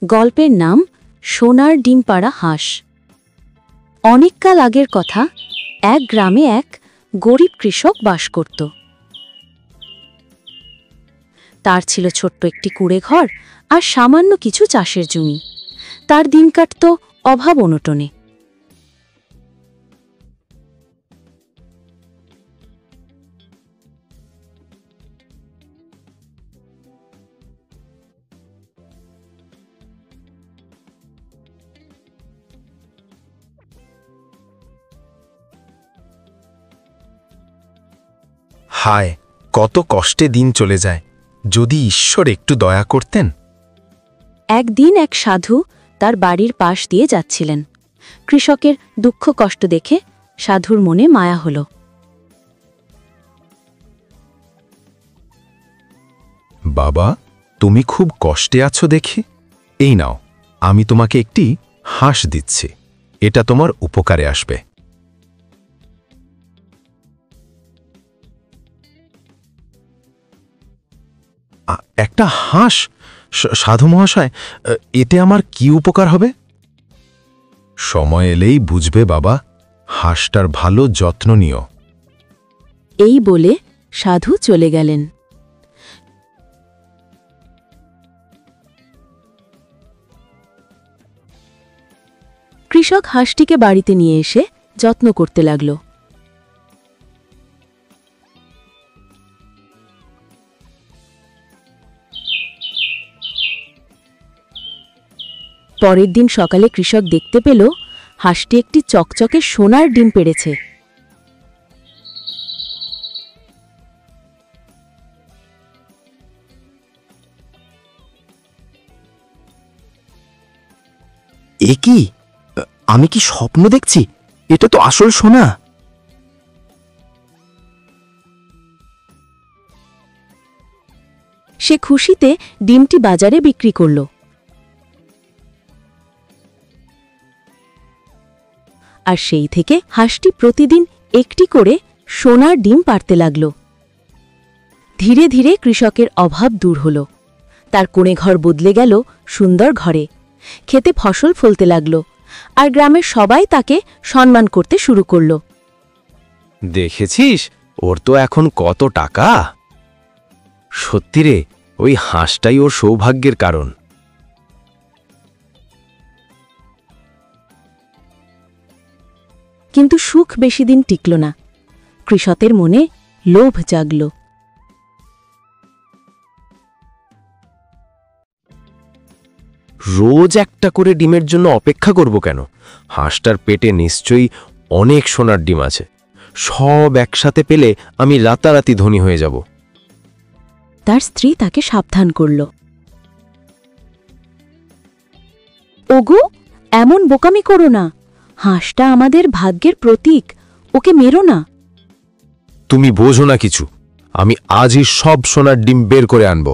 গল্পের নাম সোনার ডিম পাড়া হাঁস। অনেককাল আগের কথা, এক গ্রামে এক গরিব কৃষক বাস করত। তার ছিল ছোট্ট একটি কুঁড়ে ঘর আর সামান্য কিছু চাষের জমি। তার দিন কাটত অভাব অনটনে। হায়, কত কষ্টে দিন চলে যায়। যদি ঈশ্বর একটু দয়া করতেন। একদিন এক সাধু তার বাড়ির পাশ দিয়ে যাচ্ছিলেন। কৃষকের দুঃখ কষ্ট দেখে সাধুর মনে মায়া হল। বাবা, তুমি খুব কষ্টে আছো দেখি। এই নাও, আমি তোমাকে একটি হাঁস দিচ্ছি। এটা তোমার উপকারে আসবে। একটা হাঁস? সাধু মহাশয়, এতে আমার কি উপকার হবে? সময় এলেই বুঝবে বাবা। হাঁসটার ভালো যত্ন নিও। এই বলে সাধু চলে গেলেন। কৃষক হাঁসটিকে বাড়িতে নিয়ে এসে যত্ন করতে লাগল। পরের দিন সকালে কৃষক দেখতে পেল হাঁসটি একটি চকচকে সোনার ডিম পেড়েছে। এ কি? আমি কি স্বপ্ন দেখছি? এটা তো আসল সোনা। সে খুশিতে ডিমটি বাজারে বিক্রি করল। আর সেই থেকে হাঁসটি প্রতিদিন একটি করে সোনার ডিম পাড়তে লাগল। ধীরে ধীরে কৃষকের অভাব দূর হল। তার কোণে ঘর বদলে গেল সুন্দর ঘরে। খেতে ফসল ফলতে লাগল, আর গ্রামের সবাই তাকে সম্মান করতে শুরু করল। দেখেছিস, ওর তো এখন কত টাকা। সত্যি রে, ওই হাঁসটাই ওর সৌভাগ্যের কারণ। কিন্তু সুখ বেশিদিন টিকল না। কৃষকের মনে লোভ জাগল। রোজ একটা করে ডিমের জন্য অপেক্ষা করব কেন? হাঁসটার পেটে নিশ্চয়ই অনেক সোনার ডিম আছে। সব একসাথে পেলে আমি রাতারাতি ধনী হয়ে যাব। তার স্ত্রী তাকে সাবধান করল। ওগো, এমন বোকামি করো না। হাঁসটা আমাদের ভাগ্যের প্রতীক। ওকে মেরো না। তুমি বোঝো না কিছু। আমি আজই সব সোনার ডিম বের করে আনব।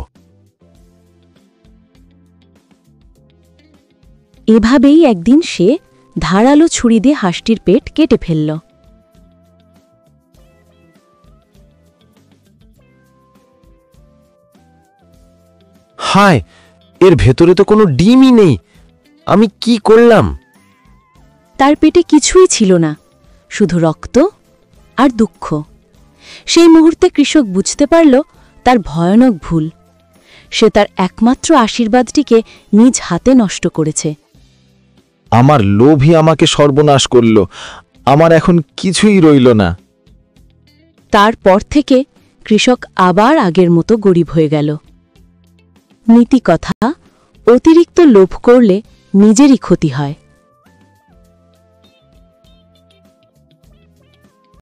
এভাবেই একদিন সে ধারালো ছুরি দিয়ে হাঁসটির পেট কেটে ফেলল। হায়, এর ভেতরে তো কোনো ডিমই নেই। আমি কি করলাম? তার পেটে কিছুই ছিল না, শুধু রক্ত আর দুঃখ। সেই মুহূর্তে কৃষক বুঝতে পারল তার ভয়ানক ভুল। সে তার একমাত্র আশীর্বাদটিকে নিজ হাতে নষ্ট করেছে। আমার লোভই আমাকে সর্বনাশ করল। আমার এখন কিছুই রইল না। তারপর থেকে কৃষক আবার আগের মতো গরিব হয়ে গেল। নীতিকথা: অতিরিক্ত লোভ করলে নিজেরই ক্ষতি হয়।